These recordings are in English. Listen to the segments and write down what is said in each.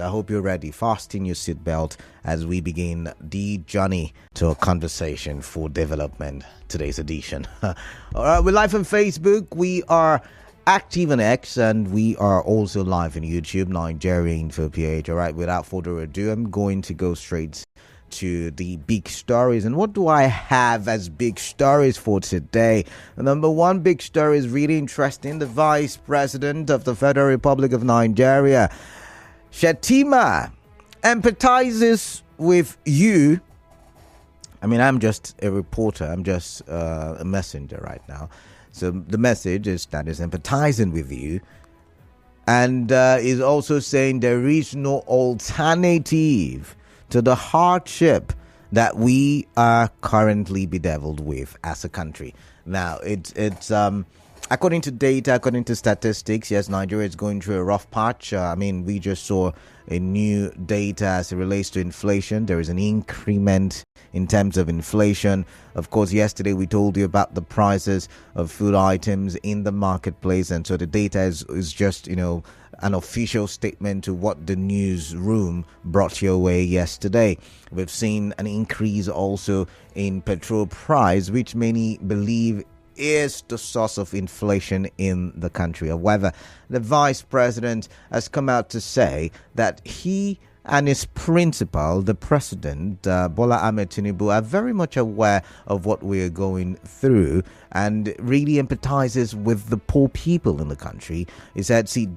I hope you're ready. Fasten your seatbelt as we begin the journey to a conversation for development. Today's edition. All right, we're live on Facebook. We are active on X, and we are also live on YouTube, Nigerian Info PH. All right, without further ado, I'm going to go straight to the big stories. And what do I have as big stories for today? The number one big story is really interesting. The Vice President of the Federal Republic of Nigeria, Shettima, empathises with you. I mean, I'm just a reporter. I'm just a messenger right now. So the message is that is empathizing with you, and is also saying there is no alternative to the hardship that we are currently bedeviled with as a country. Now, it's according to data, according to statistics, yes, Nigeria is going through a rough patch. I mean, we just saw a new data as it relates to inflation. There is an increment in terms of inflation. Of course, yesterday we told you about the prices of food items in the marketplace. And so the data is just, an official statement to what the newsroom brought your way yesterday. We've seen an increase also in petrol price, which many believe is the source of inflation in the country. However, the vice president has come out to say that he and his principal, the president, Bola Ahmed Tinubu, are very much aware of what we are going through and really empathizes with the poor people in the country. He said, see,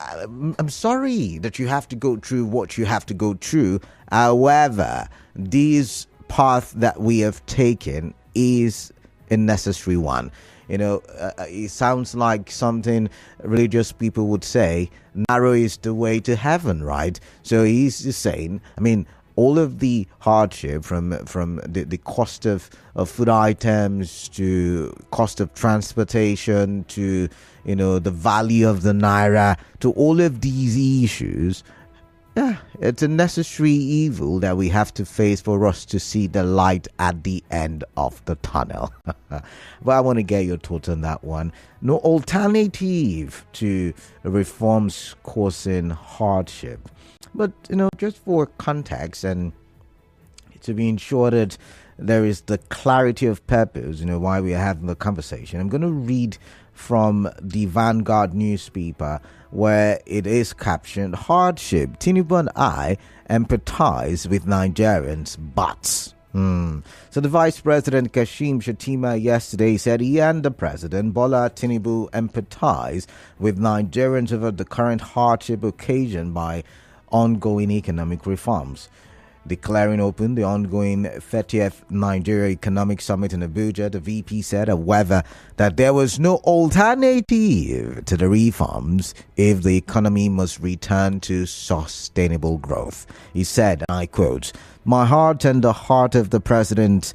I'm sorry that you have to go through what you have to go through. However, this path that we have taken is a necessary one. It sounds like something religious people would say, narrow is the way to heaven, right? So he's just saying, I mean, all of the hardship from the cost of food items to cost of transportation to, the value of the naira, to all of these issues. Yeah, it's a necessary evil that we have to face for us to see the light at the end of the tunnel. But I want to get your thoughts on that one. No alternative to reforms causing hardship. But, just for context and to be ensured that there is the clarity of purpose, why we are having the conversation, I'm going to read from the Vanguard newspaper, where it is captioned, Hardship, Tinubu and I empathize with Nigerians, but... So the Vice President Kashim Shettima yesterday said he and the President Bola Tinubu empathize with Nigerians over the current hardship occasioned by ongoing economic reforms. Declaring open the ongoing 30th Nigeria Economic Summit in Abuja, the VP said, however, that there was no alternative to the reforms if the economy must return to sustainable growth. He said, and I quote, "My heart and the heart of the President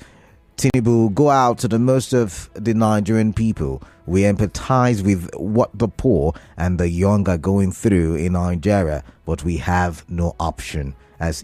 Tinubu go out to the most of the Nigerian people. We empathize with what the poor and the young are going through in Nigeria, but we have no option," as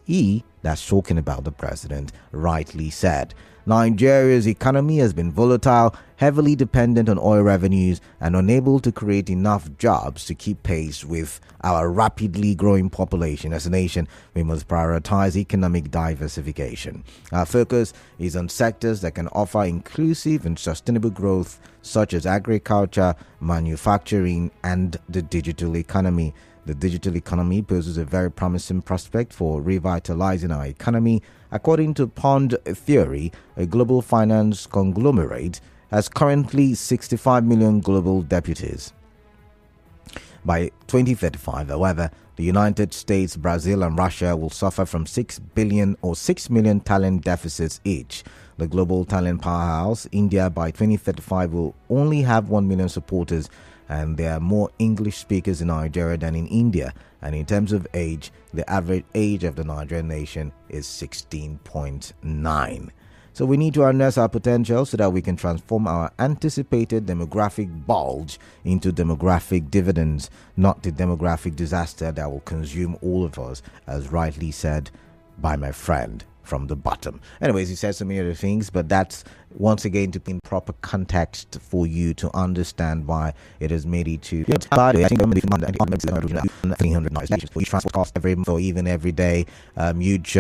that's talking about the president, rightly said. Nigeria's economy has been volatile, heavily dependent on oil revenues, and unable to create enough jobs to keep pace with our rapidly growing population. As a nation, we must prioritize economic diversification. Our focus is on sectors that can offer inclusive and sustainable growth, such as agriculture, manufacturing, and the digital economy. The digital economy poses a very promising prospect for revitalizing our economy. According to Pond Theory, a global finance conglomerate has currently 65 million global deputies. By 2035, however, the United States, Brazil, and Russia will suffer from 6 billion or 6 million talent deficits each. The global talent powerhouse, India, by 2035 will only have 1 million supporters, and there are more English speakers in Nigeria than in India. And in terms of age, the average age of the Nigerian nation is 16.9. So we need to harness our potential so that we can transform our anticipated demographic bulge into demographic dividends, not the demographic disaster that will consume all of us, as rightly said by my friend from the bottom. Anyways, he said so many other things, but that's once again to put in proper context for you to understand why it has made it to. By the way, I think 300 for each transport cost every month or even every day. Huge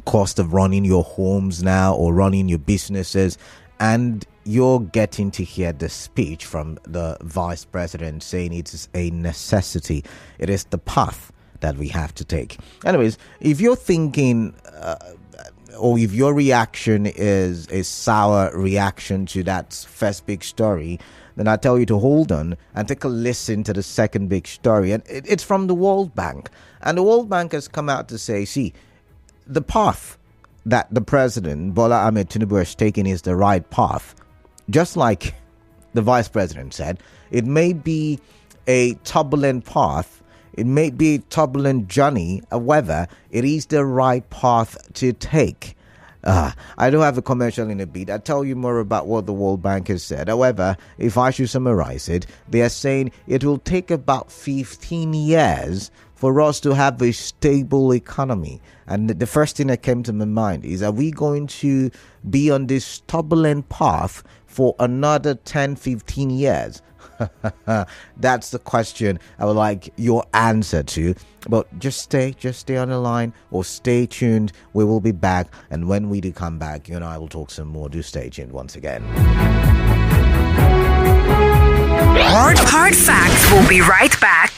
cost of running your homes now or running your businesses, and you're getting to hear the speech from the vice president saying it is a necessity. It is the path that we have to take. Anyways, if you're thinking or if your reaction is a sour reaction to that first big story, then I tell you to hold on and take a listen to the second big story. And it's from the World Bank. And the World Bank has come out to say, see, the path that the president, Bola Ahmed Tinubu, has taken is the right path. Just like the vice president said, it may be a turbulent path, it may be a turbulent journey, however, it is the right path to take. I don't have a commercial in a bit. I'll tell you more about what the World Bank has said. However, if I should summarize it, they are saying it will take about 15 years for us to have a stable economy. And the first thing that came to my mind is, are we going to be on this turbulent path for another 10, 15 years? That's the question I would like your answer to. But just stay on the line or stay tuned. We will be back, and when we do come back, you and I will talk some more. Do stay tuned once again. Hard Facts will be right back.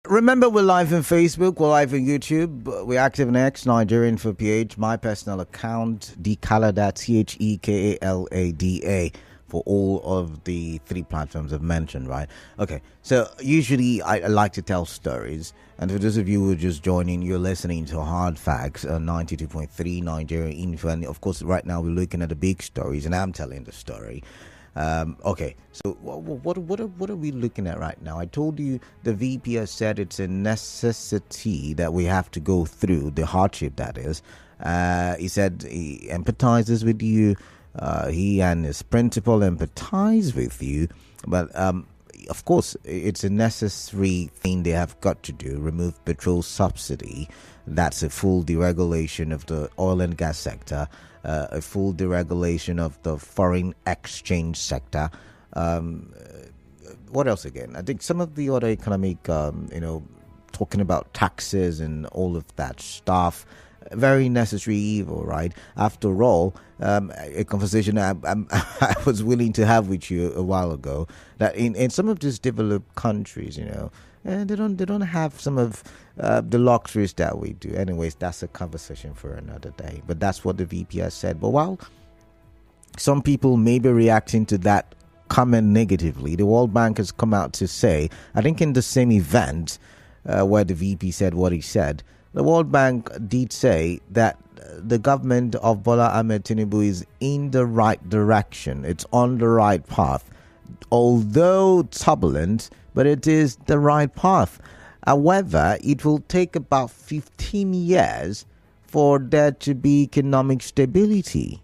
Remember, we're live on Facebook, we're live on YouTube, we're active on X, Nigerian for PH, my personal account, Dekalada, Thekalada, for all of the three platforms I've mentioned, right? Okay, so usually I like to tell stories, and for those of you who are just joining, you're listening to Hard Facts, 92.3 Nigerian Info, and of course right now we're looking at the big stories, and I'm telling the story. Okay, so what are we looking at right now? I told you the VP has said it's a necessity that we have to go through, the hardship that is. He said he empathizes with you. He and his principal empathize with you. But of course, it's a necessary thing they have got to do, remove petrol subsidy. That's a full deregulation of the oil and gas sector. A full deregulation of the foreign exchange sector. What else again? I think some of the other economic, talking about taxes and all of that stuff. Very necessary evil, right? After all, a conversation I was willing to have with you a while ago, that in some of these developed countries, and they don't have some of the luxuries that we do. Anyways, that's a conversation for another day. But that's what the VP has said. But while some people may be reacting to that comment negatively, the World Bank has come out to say, I think in the same event where the VP said what he said, the World Bank did say that the government of Bola Ahmed Tinubu is in the right direction. It's on the right path. Although turbulent, but it is the right path. However, it will take about 15 years for there to be economic stability.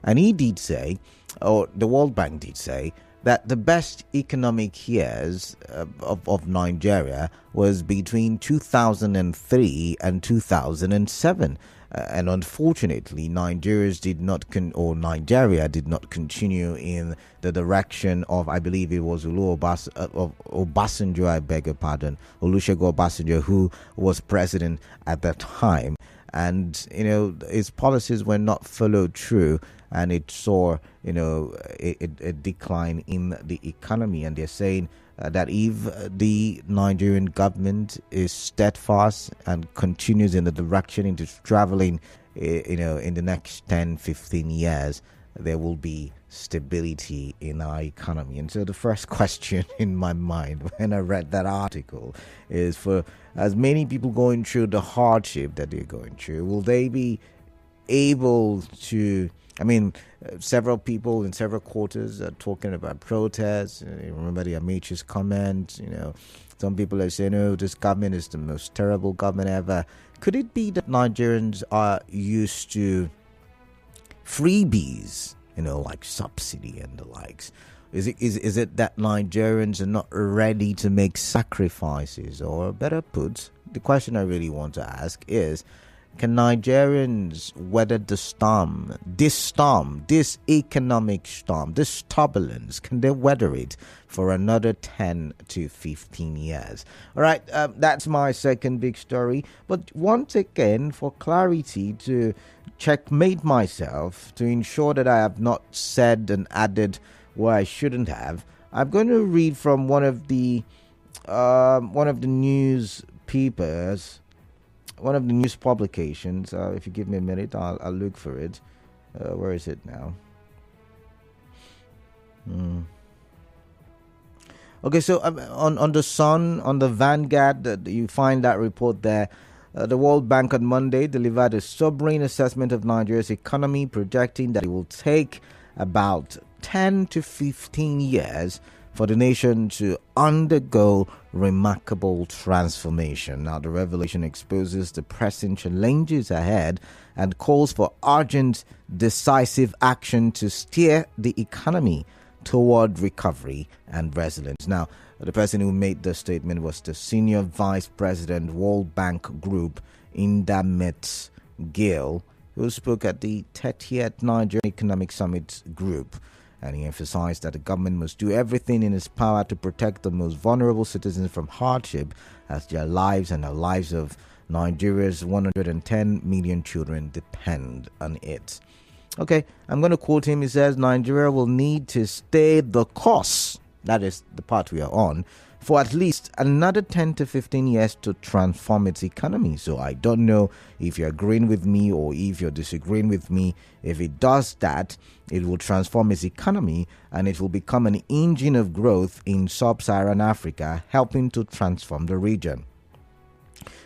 And he did say, or the World Bank did say, that the best economic years of Nigeria was between 2003 and 2007. And unfortunately, Nigeria did not continue in the direction of, I believe it was Obasanjo, I beg your pardon, Olusegun Obasanjo, who was president at that time. And, his policies were not followed through, and it saw, a decline in the economy. And they're saying that if the Nigerian government is steadfast and continues in the direction it is traveling, in the next 10, 15 years, there will be stability in our economy. And so the first question in my mind when I read that article is, for as many people going through the hardship that they're going through, will they be able to, several people in several quarters are talking about protests. Remember the Amich's comment, some people are saying, oh, this government is the most terrible government ever. Could it be that Nigerians are used to freebies, like subsidy and the likes? Is it that Nigerians are not ready to make sacrifices? Or better put, the question I really want to ask is, can Nigerians weather this economic storm, this turbulence? Can they weather it for another 10 to 15 years? All right, that's my second big story. But once again, for clarity, to checkmate myself, to ensure that I have not said and added where I shouldn't have, I'm going to read from one of the newspapers. One of the news publications. If you give me a minute, I'll look for it. Where is it now? Okay, so on the Sun, on the Vanguard, you find that report there. The World Bank on Monday delivered a sobering assessment of Nigeria's economy, projecting that it will take about 10 to 15 years for the nation to undergo remarkable transformation. Now, the revelation exposes the pressing challenges ahead and calls for urgent, decisive action to steer the economy toward recovery and resilience. Now, the person who made the statement was the Senior Vice President, World Bank Group, Indamet Gill, who spoke at the 30th Nigerian Economic Summit Group. And he emphasized that the government must do everything in its power to protect the most vulnerable citizens from hardship, as their lives and the lives of Nigeria's 110 million children depend on it. Okay, I'm going to quote him. He says, Nigeria will need to stay the course, that is the part we are on, for at least another 10 to 15 years to transform its economy. So I don't know if you're agreeing with me or if you're disagreeing with me. If it does that, it will transform its economy and it will become an engine of growth in sub-Saharan Africa, helping to transform the region.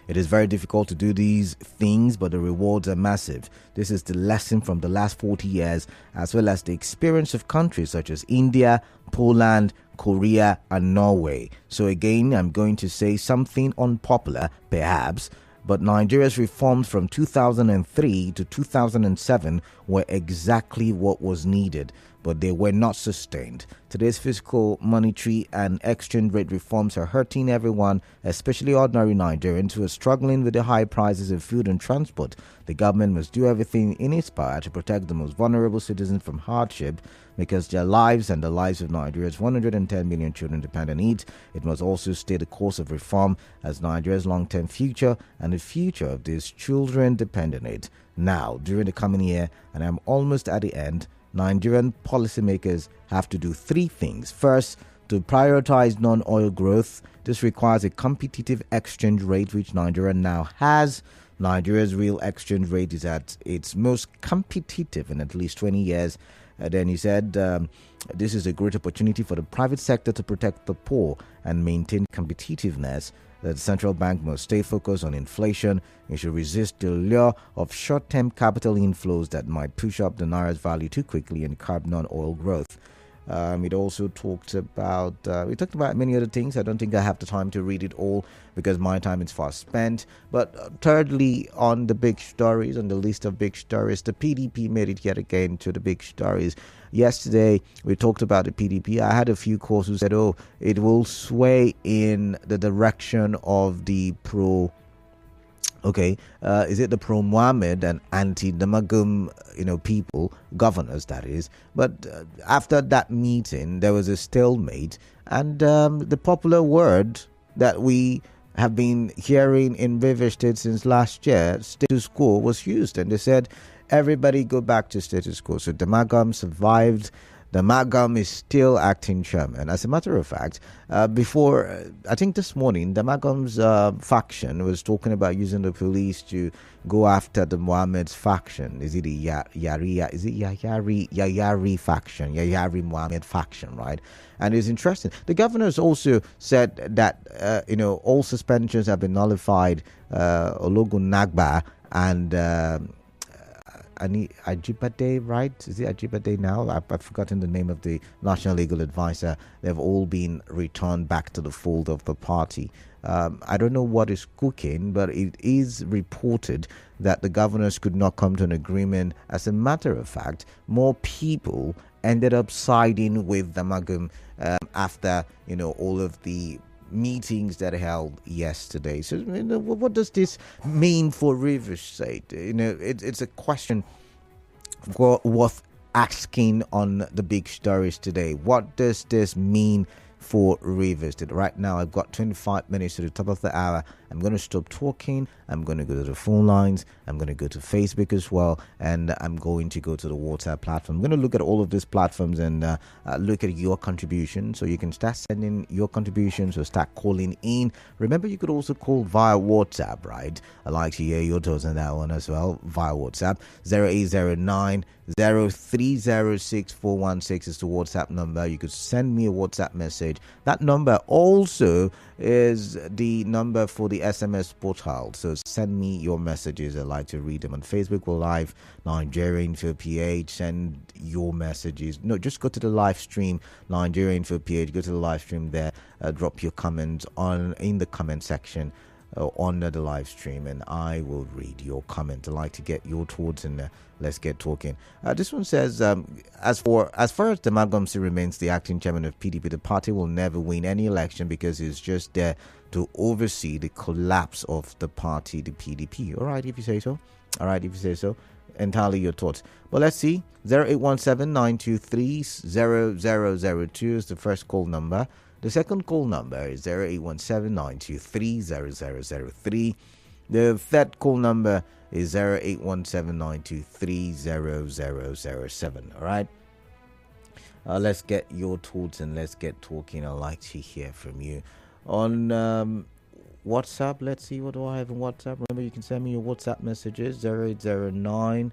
It is very difficult to do these things, but the rewards are massive. This is the lesson from the last 40 years, as well as the experience of countries such as India, Poland, Korea, and Norway. So again, I'm going to say something unpopular, perhaps, but Nigeria's reforms from 2003 to 2007 were exactly what was needed. but they were not sustained. Today's fiscal, monetary, and exchange rate reforms are hurting everyone, especially ordinary Nigerians who are struggling with the high prices of food and transport. The government must do everything in its power to protect the most vulnerable citizens from hardship because their lives and the lives of Nigeria's 110 million children depend on it. It must also stay the course of reform as Nigeria's long-term future and the future of these children depend on it. Now, during the coming year, and I'm almost at the end, Nigerian policymakers have to do three things. First, to prioritize non-oil growth. This requires a competitive exchange rate, which Nigeria now has. Nigeria's real exchange rate is at its most competitive in at least 20 years. Then he said, this is a great opportunity for the private sector to protect the poor and maintain competitiveness. The central bank must stay focused on inflation. It should resist the lure of short-term capital inflows that might push up the Naira's value too quickly and curb non-oil growth. It also talked about, we talked about many other things. I don't think I have the time to read it all because my time is fast spent. But thirdly, on the big stories, on the list of big stories, the PDP made it yet again to the big stories. Yesterday, we talked about the PDP. I had a few calls who said, it will sway in the direction of the is it the pro-Mohammed and anti-Damagum, people, governors, that is. But after that meeting, there was a stalemate. And the popular word that we have been hearing in Rivers State since last year, status quo, was used. And they said, everybody go back to status quo. So Damagum survived. Damagum is still acting chairman. As a matter of fact, before, I think this morning, Damagum's faction was talking about using the police to go after the Mohammed's faction. Is it the Yayari faction? Yayari Mohammed faction, right? And it's interesting. The governors also said that, all suspensions have been nullified. Ologun Nagba and Ajibade, right? Is it Ajibade now? I've forgotten the name of the National Legal Advisor. They've all been returned back to the fold of the party. I don't know what is cooking, but it is reported that the governors could not come to an agreement. As a matter of fact, more people ended up siding with Damagum after, all of the meetings that are held yesterday. So, what does this mean for Rivers State? It's a question worth asking on the big stories today. What does this mean for Rivers State? Right now, I've got 25 minutes to the top of the hour. I'm going to stop talking. I'm going to go to the phone lines. I'm going to go to Facebook as well. And I'm going to go to the WhatsApp platform. I'm going to look at all of these platforms and look at your contribution. So you can start sending your contributions or start calling in. Remember, you could also call via WhatsApp, right? I'd like to hear your thoughts on that one as well via WhatsApp. 0809 0306 is the WhatsApp number. You could send me a WhatsApp message. That number also is the number for the SMS portal. So send me your messages. I'd like to read them on Facebook. We're live, Nigerian for PH. Send your messages. No, just go to the live stream, Nigerian for PH. Go to the live stream there. Drop your comments in the comment section under the live stream, and I will read your comment. I'd like to get your thoughts, and let's get talking. This one says, as far as Damagum still remains the acting chairman of PDP, the party will never win any election because he's just there to oversee the collapse of the party, the PDP. All right, if you say so. Entirely your thoughts. But let's see. 0817-923-0002 is the first call number. The second call number is 0817-923-0003. The third call number is 0817-923-0007. All right? Let's get your thoughts and let's get talking. I'd like to hear from you. On WhatsApp, let's see, what do I have in WhatsApp? Remember, you can send me your WhatsApp messages, 0809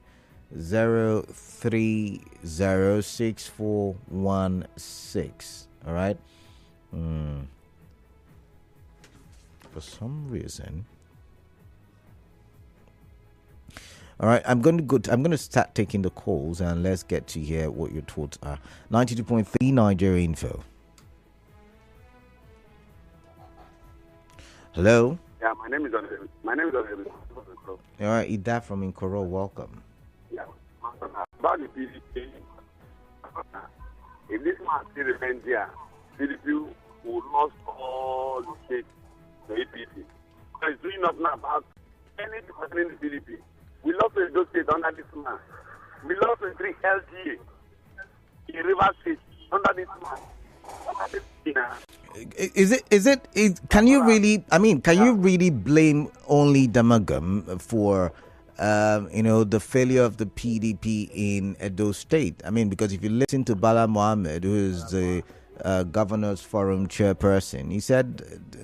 0306416. All right? For some reason. All right, I'm going to start taking the calls and let's get to hear what your thoughts are. 92.3 Nigeria Info. Hello. Yeah, my name is All right, Ida from Inkoro, welcome. Yeah. About the PDP, If this man still remains here, PDP will lost all the states to APC. So it's doing nothing about anything happening in the PDP. We lost those states under this man. We lost the 3 LGA in River State under this man. Can you really blame only Damagum for the failure of the PDP in Edo State? I mean, because if you listen to Bala Mohammed, who is the Governors Forum chairperson, he said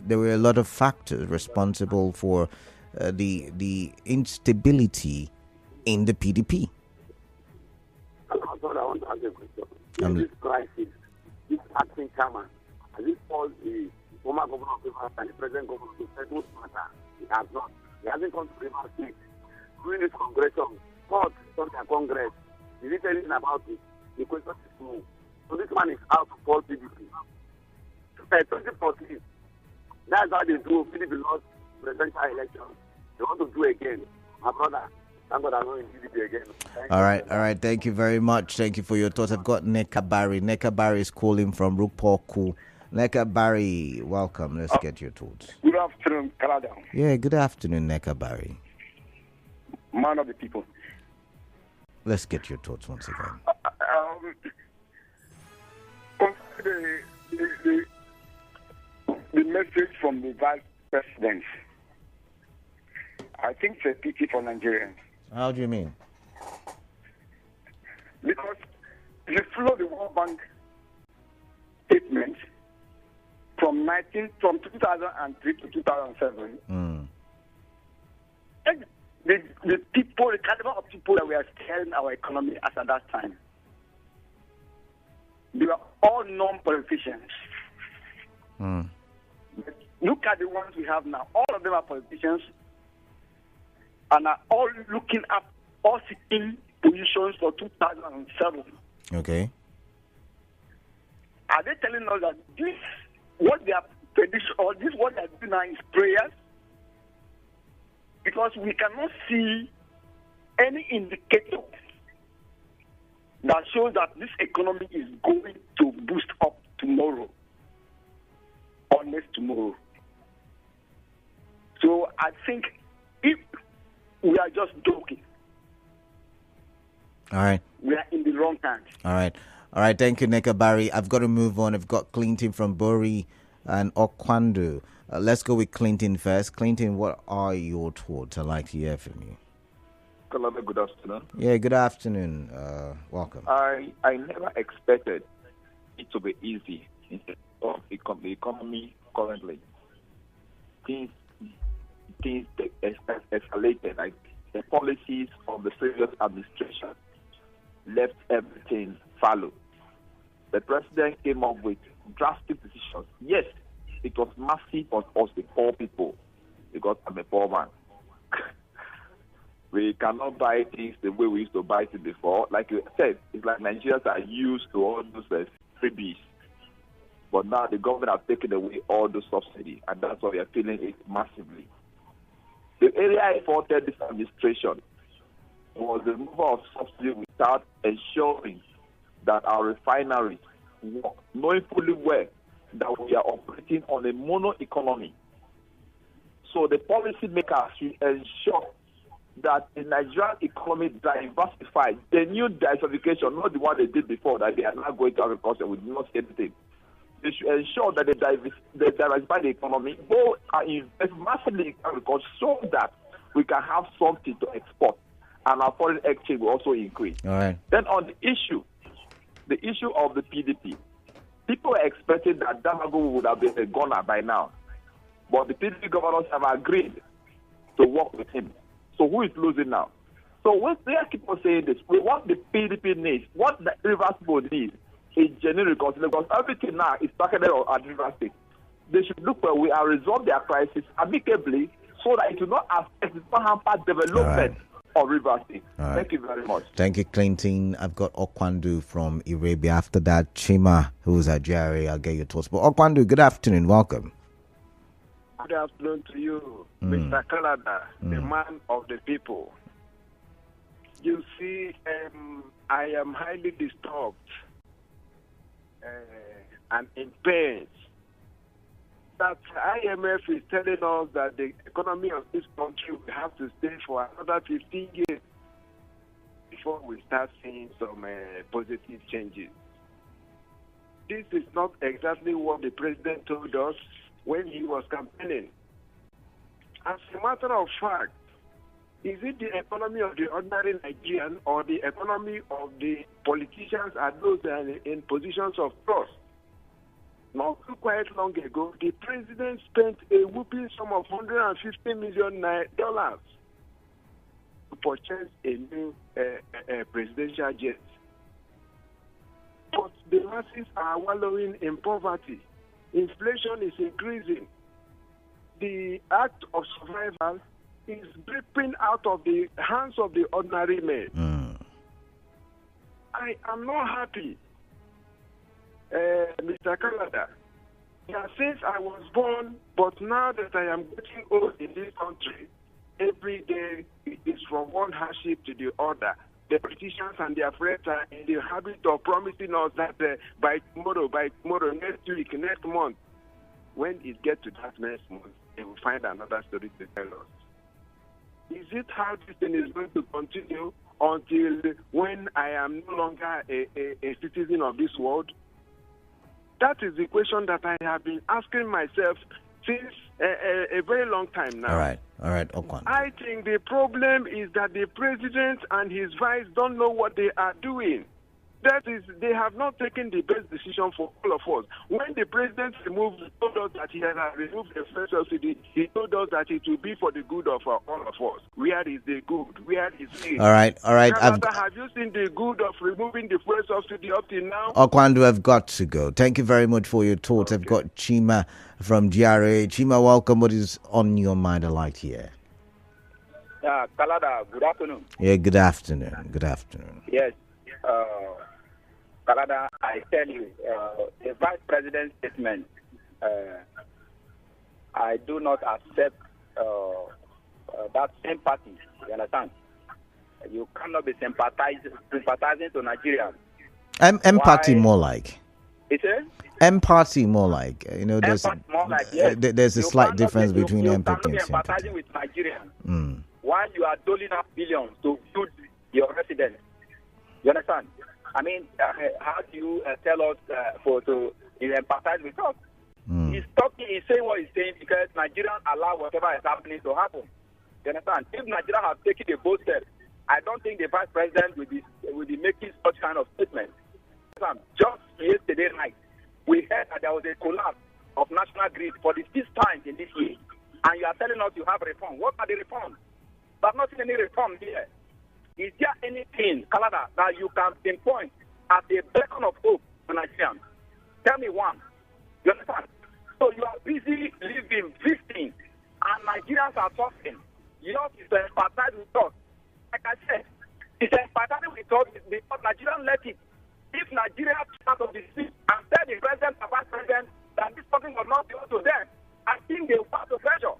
there were a lot of factors responsible for the instability in the PDP. I want to ask a question. In this crisis, this acting chairman, has he called the former governor of River and the present governor to settle matter? He has not. He hasn't come to River State. During this congression, thought on the Congress, he didn't tell anything about it. The question is no. So this man is out to fall PDP. 2014, that's how they do. PDP lost presidential elections. They want to do again. My brother, thank God I'm not in PDP again. All right. Thank you very much. Thank you for your thoughts. I've got Neka Barry. Neka Barry is calling from Rukpoku. Neka Barry, welcome. Let's get your thoughts. Good afternoon, Canada. Yeah, good afternoon, Neka Barry. Man of the people. Let's get your thoughts once again. The message from the vice president, I think it's a pity for Nigerians. How do you mean? Because if you follow the World Bank statement from 2003 to 2007, the people, the caliber of people that were steering our economy as at that time, they were all non-politicians. Look at the ones we have now. All of them are politicians and are all looking up, all seeking positions for 2007. Okay. Are they telling us that this, what they are prediction, or this what they are doing now is prayers? Because we cannot see any indicator that shows that this economy is going to boost up tomorrow or next tomorrow. So I think if we are just joking, all right, we are in the wrong hands. All right. Thank you, Neka Barry. I've got to move on. I've got Clinton from Bori and Okwandu. Let's go with Clinton first. Clinton, what are your thoughts? I'd like to hear from you. Kalame, good afternoon. Yeah, good afternoon. Welcome. I never expected it to be easy in terms of the economy currently. Things escalated. Like the policies of the previous administration left everything fallow. The president came up with drastic decisions. Yes, it was massive on us, the poor people, because I'm a poor man. We cannot buy things the way we used to buy it before. Like you said, it's like Nigerians are used to all those freebies. But now the government has taken away all the subsidy, and that's why we are feeling it massively. The area I faulted this administration was the removal of subsidy without ensuring that our refineries work, knowing fully well that we are operating on a mono economy. So the policymakers should ensure that the Nigerian economy diversified. The new diversification, not the one they did before, that they are now going to agriculture, we do not see anything. They should ensure that they diversify the economy, go and invest massively in agriculture so that we can have something to export and our foreign exchange will also increase. All right. Then on the issue of the PDP, people are expecting that Damagum would have been a gunner by now. But the PDP governors have agreed to work with him. So who is losing now? So when they keep on saying this, what the PDP needs, what the Rivers Board needs, is genuine reconciliation, because everything now is targeted at Rivers State. They should look where we are resolve their crisis amicably so that it will not affect the hamper development of Rivers State. Thank you very much. Thank you, Clinton. I've got Okwandu from Arabia. After that, Chima, who's at Jerry. I'll get your thoughts. But Okwandu, good afternoon. Welcome. Good afternoon to you, Mr. Canada, the man of the people. You see, I am highly disturbed and impaired. That IMF is telling us that the economy of this country will have to stay for another 15 years before we start seeing some positive changes. This is not exactly what the president told us when he was campaigning. As a matter of fact, is it the economy of the ordinary Nigerian or the economy of the politicians and those that are in positions of trust? Not too quite long ago, the president spent a whooping sum of $150 million to purchase a new presidential jet. But the masses are wallowing in poverty. Inflation is increasing. The act of survival is dripping out of the hands of the ordinary man. I am not happy, Mr. Canada. Yeah, since I was born, but now that I am getting old in this country, every day it is from one hardship to the other. The politicians and their friends are in the habit of promising us that by tomorrow, next week, next month. When it gets to that next month, they will find another story to tell us. Is it how this thing is going to continue until when I am no longer a citizen of this world? That is the question that I have been asking myself since a very long time now. All right, Okwan. I think the problem is that the president and his vice don't know what they are doing. That is, they have not taken the best decision for all of us. When the president told us that he has removed the first subsidy, he told us that it will be for the good of all of us. Where is the good? Where is it? All right. Have you seen the good of removing the first subsidy up till now? Okwandu, I've got to go. Thank you very much for your thoughts. Okay. I've got Chima from GRA. Chima, welcome. What is on your mind? I'd like to hear. Kalada, good afternoon. Yeah, good afternoon. Yes. Kalada, I tell you, the Vice President's statement, I do not accept that sympathy. You understand? You cannot be sympathizing to Nigerians. Empathy more like. Is it? Empathy more like. There's yes. There's a slight difference between empathy and sympathy. You cannot be empathizing with Nigerians while you are doling out billions to build your residence. You understand? I mean, how do you tell us to empathize with us? He's saying what he's saying because Nigerians allow whatever is happening to happen. You understand? If Nigeria has taken a bold step, I don't think the Vice President will be making such kind of statements. Just yesterday night, we heard that there was a collapse of national grid for the 6th time in this year. And you are telling us you have reform. What are the reforms? There's not seen any reform here. Is there anything, Canada, that you can pinpoint as a beacon of hope for Nigerians? Tell me one. You understand? So you are busy living, feasting, and Nigerians are suffering. Yours is to empathize with us. Like I said, it's empathizing with us because Nigerians let it. If Nigeria comes out of the sea and tell the president and vice president that this person was not due to them, I think they will have to pressure.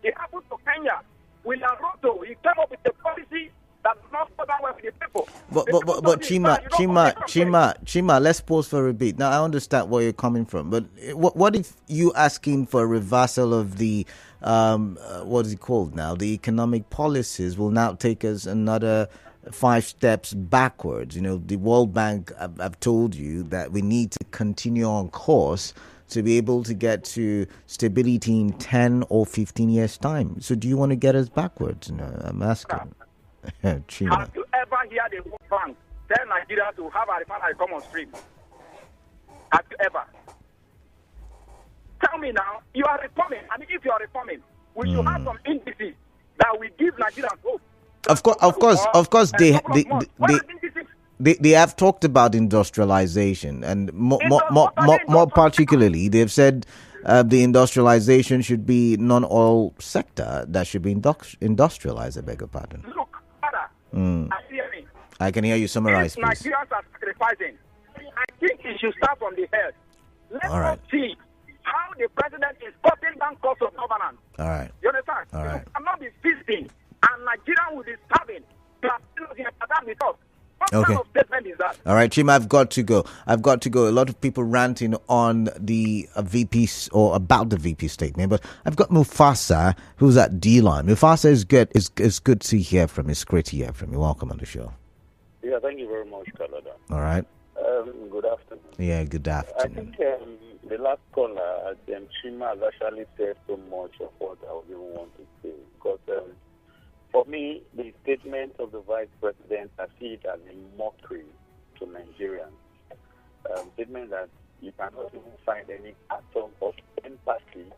It happened to Kenya. William Ruto, he came up with a policy that's not so that way with the people. But Chima, let's pause for a bit. Now, I understand where you're coming from, but what if you asking for a reversal of the, what is it called now? The economic policies will now take us another 5 steps backwards. The World Bank have told you that we need to continue on course to be able to get to stability in 10 or 15 years' time. So do you want to get us backwards? I'm asking. Chima. Have you ever heard the World Bank tell Nigeria to have a refinery come on stream? Have you ever? Tell me now, you are reforming. I mean, if you are reforming, we should have some indices that will give Nigeria hope. Of course, they have talked about industrialization, and more particularly, they've said the industrialization should be non-oil sector that should be industrialized. I beg your pardon. Look, Father, I can hear you summarize, please. Nigerians are sacrificing. I think it should start from the head. Let's see how the president is cutting down cost of governance. All right. You understand? All right. You cannot be feasting, and Nigeria will be starving. You are still with us. What kind of statement is that? All right, Chima, I've got to go. A lot of people ranting on the VP or about the VP statement, but I've got Mufasa, who's at D-Line. Mufasa is good. It's good to hear from you. It's great to hear from you. Welcome on the show. Yeah, thank you very much, Canada. All right. Good afternoon. Yeah, good afternoon. I think the last caller, Chima, has actually said so much of what I would even want to say. Because for me, the statement of the Vice President, I see it as a mockery to Nigerians. Statement that you cannot even find any atom of empathy.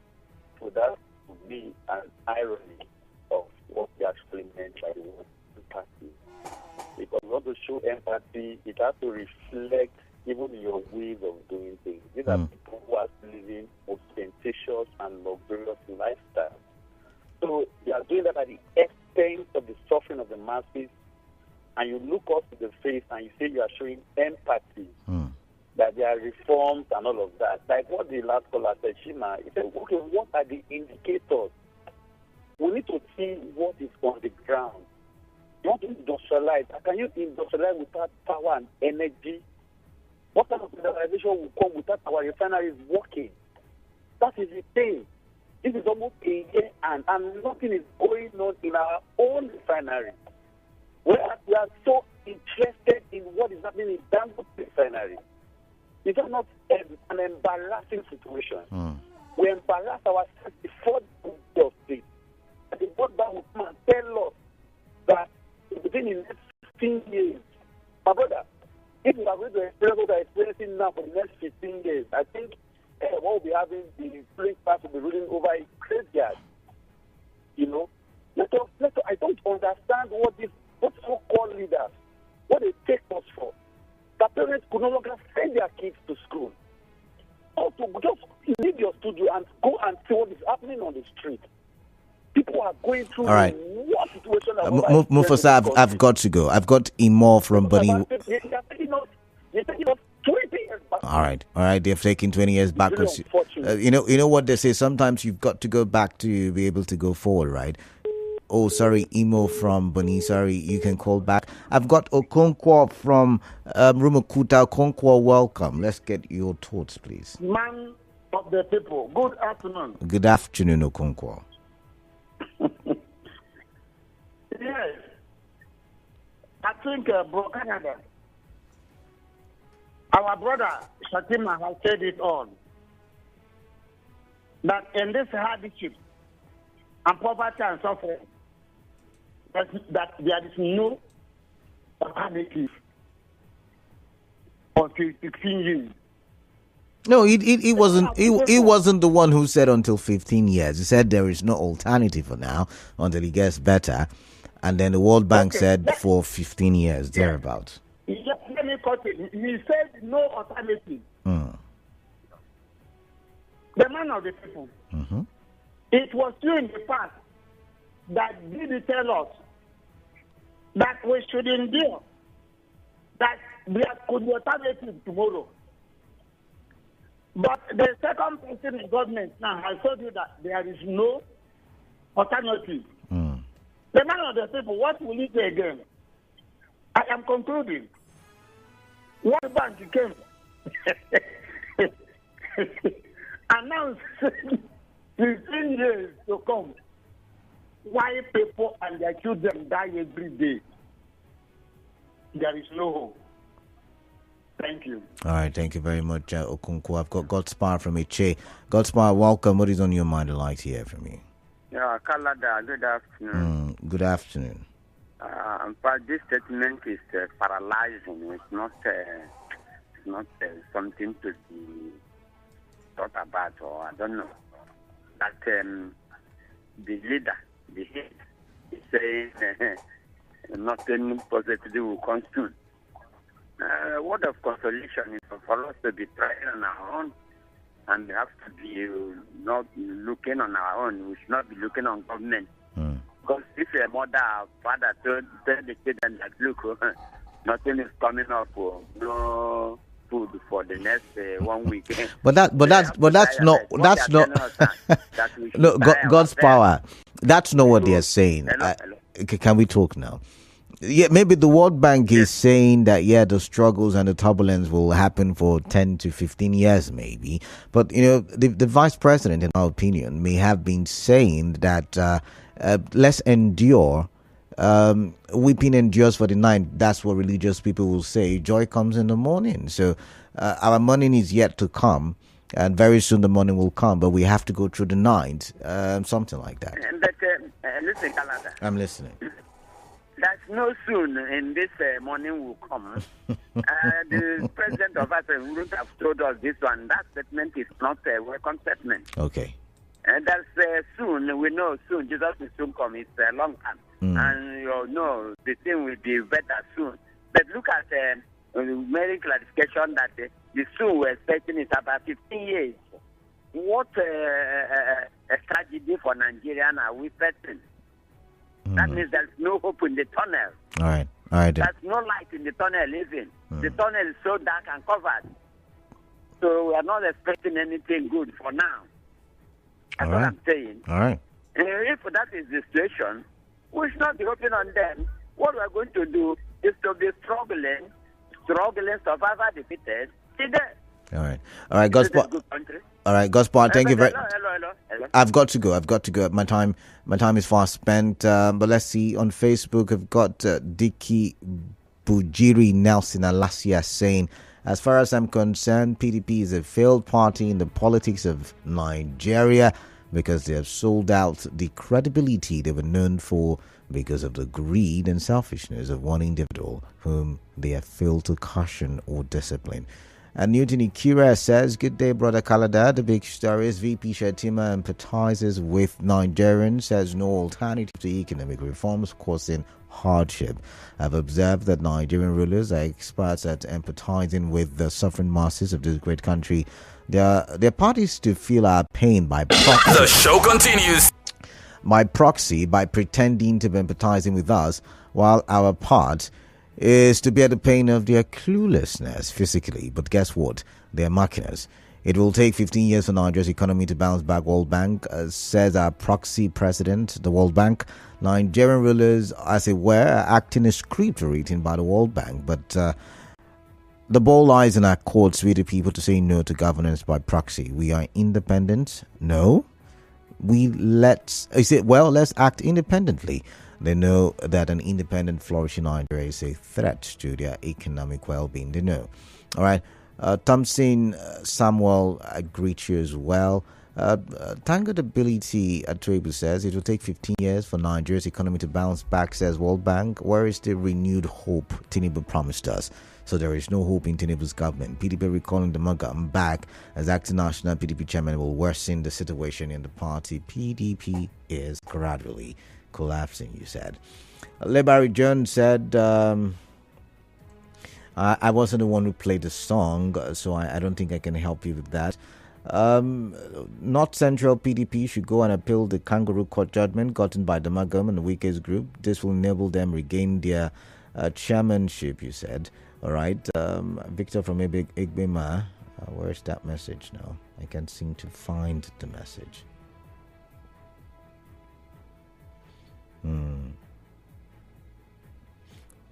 So that would be an irony of what he actually meant by the word empathy. Because in order to show empathy, it has to reflect even your ways of doing things. These are people who are living ostentatious and luxurious lifestyle. So they are doing that at the expense of the suffering of the masses, and you look up to the face and you say you are showing empathy, that there are reforms and all of that. Like what the last caller said, Shima, he said, okay, what are the indicators? We need to see what is on the ground. You want to industrialize. Can you industrialize without power and energy? What kind of industrialization will come without our refineries working? That is the thing. This is almost a year and nothing is going on in our own refinery. We are so interested in what is happening in Damagum refinery. Is that not an embarrassing situation? We embarrass ourselves before the justice. And the board that will come and tell us that within the next 15 years, my brother, if we are going to experience what we are experiencing now for the next 15 years, I think what we'll be having the playing class will be ruling over a graveyard. You know? I don't understand what so-called leaders, what they take us for. The parents could no longer send their kids to school. Or to just leave your studio and go and see what is happening on the street. People are going through what situation. Mufasa, I've got to go. I've got Imo from Bunny. You're taking us 20 years back. All right. They've taken 20 years backwards. You know what they say. Sometimes you've got to go back to be able to go forward, right? Oh, sorry, Imo from Bunny. Sorry, you can call back. I've got Okonkwo from Rumukuta. Okonkwo, welcome. Let's get your thoughts, please. Man of the people, good afternoon. Good afternoon, Okonkwo. Yes. I think, Bro Canada, our brother Shettima has said it all. That in this hardship and poverty and suffering, that there is no alternative for 16 years. No, he wasn't. He wasn't the one who said until 15 years. He said there is no alternative for now until it gets better, and then the World Bank said for 15 years thereabouts. Let me cut it. He said no alternative. The man of the people. It was you in the past that did tell us that we should endure, that there could be alternative tomorrow. But the second person in government now has told you that there is no alternative. The man of the people, what will he say again? I am concluding. World Bank came announced 15 years to come. Why people and their children die every day? There is no hope. Thank you. All right, thank you very much, Okonkwo. I've got Godspar from Iche. Godspar, welcome. What is on your mind? I'd like to hear from you. Yeah, Kalada, good afternoon. Good afternoon. In fact, this statement is paralyzing. It's not something to be thought about, or I don't know. That the leader, the head, is saying nothing positive will come soon. Word of consolation is for us to be trying on our own, and we have to be not looking on our own. We should not be looking on government. Because if a mother or father told the children that, look, nothing is coming up, no food for the next 1 week. But that's not no, God's power. That's not what they're saying. Hello. Can we talk now? Yeah, maybe the World Bank is saying that, the struggles and the turbulence will happen for 10 to 15 years, maybe. But, the vice president, in our opinion, may have been saying that let's endure. Weeping endures for the night. That's what religious people will say. Joy comes in the morning. So our morning is yet to come. And very soon the morning will come, but we have to go through the night, something like that. But listen, Canada. I'm listening. There's no soon in this morning will come. The president of us wouldn't have told us this one. That statement is not a welcome statement. Okay. And that's soon. We know soon. Jesus will soon come. It's a long time. And the thing will be better soon. But look at very clarification that the soon we're expecting is about 15 years. What a tragedy for Nigerians are we facing? That means there's no hope in the tunnel. All right. There's no light in the tunnel even. The tunnel is so dark and covered. So we are not expecting anything good for now. That's what I'm saying. All right. And if that is the situation, we should not be hoping on them. What we are going to do is to be struggling, survivor defeated, see there. All right, Gospel. All right, Gospel. Thank you very much. Hello. I've got to go. My time is fast spent. But let's see. On Facebook, I've got Dicky Bujiri Nelson Alasia saying, as far as I'm concerned, PDP is a failed party in the politics of Nigeria because they have sold out the credibility they were known for because of the greed and selfishness of one individual whom they have failed to caution or discipline. And Newton Ikira says, good day, Brother Kalada. The big story is VP Shettima empathises with Nigerians, has no alternative to economic reforms causing hardship. I've observed that Nigerian rulers are experts at empathizing with the suffering masses of this great country. They're parties to feel our pain by proxy. The show continues. By proxy, by pretending to be empathizing with us, while our part is to bear the pain of their cluelessness physically. But guess what? They're mocking us. It will take 15 years for Nigeria's economy to bounce back, World Bank, says our proxy president, the World Bank. Nigerian rulers, as it were, are acting a script written by the World Bank. But the ball lies in our courts with the people to say no to governance by proxy. We are independent. No. Let's act independently. They know that an independent, flourishing Nigeria is a threat to their economic well-being. They know. All right. Thompson Samuel, I greet you as well. Tangled ability, Atrebu says, it will take 15 years for Nigeria's economy to bounce back, says World Bank. Where is the renewed hope Tinubu promised us? So there is no hope in Tinubu's government. PDP recalling Damagum back as acting national PDP chairman will worsen the situation in the party. PDP is gradually collapsing, you said. Lebary Jones said, I wasn't the one who played the song, so I don't think I can help you with that. North Central PDP should go and appeal the kangaroo court judgment gotten by Damagum and the Weekers Group. This will enable them regain their chairmanship, you said. All right. Victor from Igbema, where's that message now? I can't seem to find the message.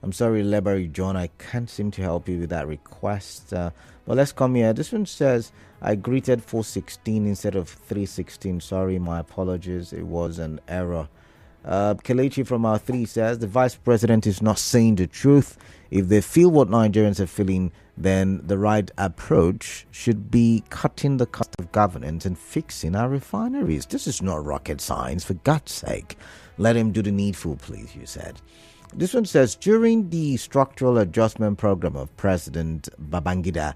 I'm sorry, Lebary John, I can't seem to help you with that request. But let's come here. This one says, I greeted 416 instead of 316. Sorry, my apologies. It was an error. Kelechi from our 3 says, the vice president is not saying the truth. If they feel what Nigerians are feeling, then the right approach should be cutting the cost of governance and fixing our refineries. This is not rocket science, for God's sake. Let him do the needful, please, you said. This one says, during the structural adjustment program of President Babangida,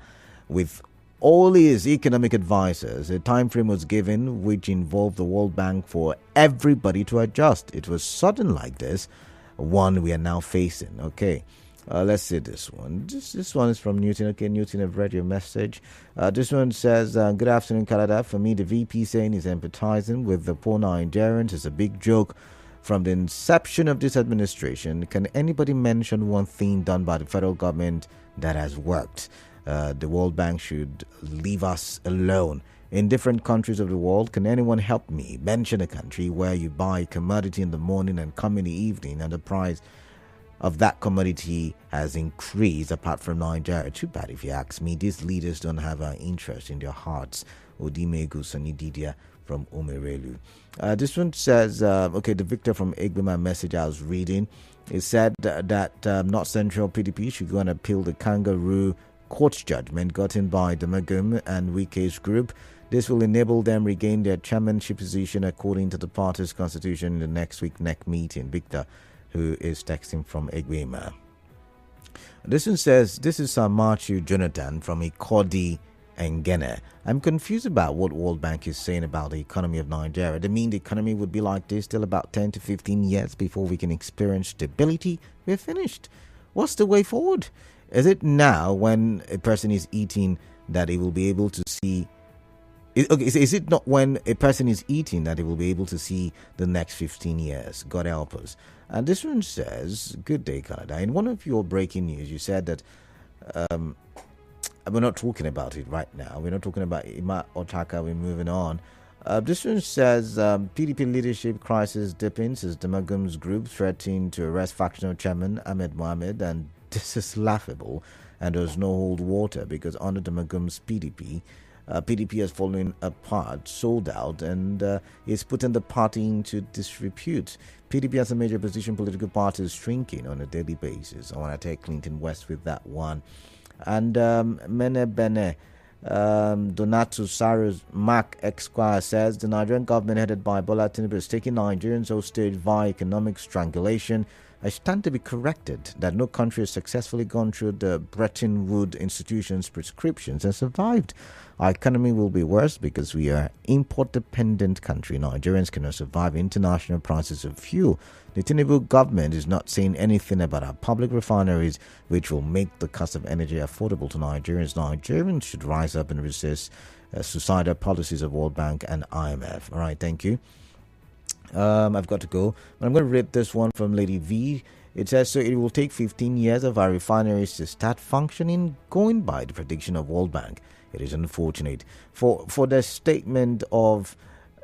with all his economic advisors, a time frame was given which involved the World Bank for everybody to adjust. It was sudden like this, one we are now facing. Okay, let's see this one. This one is from Newton. Okay, Newton, I've read your message. This one says, good afternoon, Canada. For me, the VP saying he's empathizing with the poor Nigerians is a big joke. From the inception of this administration, can anybody mention one thing done by the federal government that has worked? The World Bank should leave us alone. In different countries of the world, can anyone help me mention a country where you buy a commodity in the morning and come in the evening and the price of that commodity has increased apart from Nigeria. Too bad if you ask me. These leaders don't have an interest in their hearts. Odimegu Sanididia from Omerelu. This one says, the Victor from Egbema message I was reading, it said that North Central PDP should go and appeal the kangaroo court judgment gotten by Damagum and Wike's group. This will enable them regain their chairmanship position according to the party's constitution in the next week NEC meeting. Victor, who is texting from Egbema. This one says, this is Samachu Jonathan from Ikodi and Ghana. I'm confused about what World Bank is saying about the economy of Nigeria. They mean the economy would be like this till about 10 to 15 years before we can experience stability. We're finished. What's the way forward? Is it now when a person is eating that he will be able to see? Is it not when a person is eating that he will be able to see the next 15 years? God help us. And this one says, good day, Canada. In one of your breaking news, you said that we're not talking about it right now. We're not talking about Ima Otaka. We're moving on. This one says PDP leadership crisis deepens as Damagum's group threatening to arrest factional chairman Ahmed Mohamed, and this is laughable and does not hold water because under Damagum's PDP has fallen apart, sold out, and is putting the party into disrepute. PDP as a major opposition political party is shrinking on a daily basis. I want to take Clinton West with that one. And Mene Bene, Donato Saros Mark Esquire says the Nigerian government headed by Bola Tinubu is taking Nigerians hostage via economic strangulation. I stand to be corrected that no country has successfully gone through the Bretton Woods institutions prescriptions and survived. Our economy will be worse because we are import-dependent country. Nigerians cannot survive international prices of fuel. The Tinubu government is not saying anything about our public refineries, which will make the cost of energy affordable to Nigerians. Nigerians should rise up and resist suicidal policies of World Bank and IMF. All right, thank you. I've got to go, but I'm going to read this one from Lady V. It says, so it will take 15 years of our refineries to start functioning, going by the prediction of World Bank. It is unfortunate. For the statement of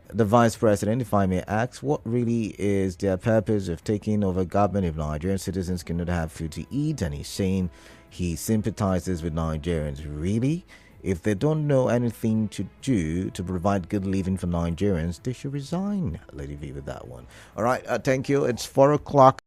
the Vice President, if I may ask, what really is their purpose of taking over government if Nigerian citizens cannot have food to eat? And he's saying he sympathizes with Nigerians. Really? If they don't know anything to do to provide good living for Nigerians, they should resign. Lady V with that one. All right, thank you. It's 4 o'clock.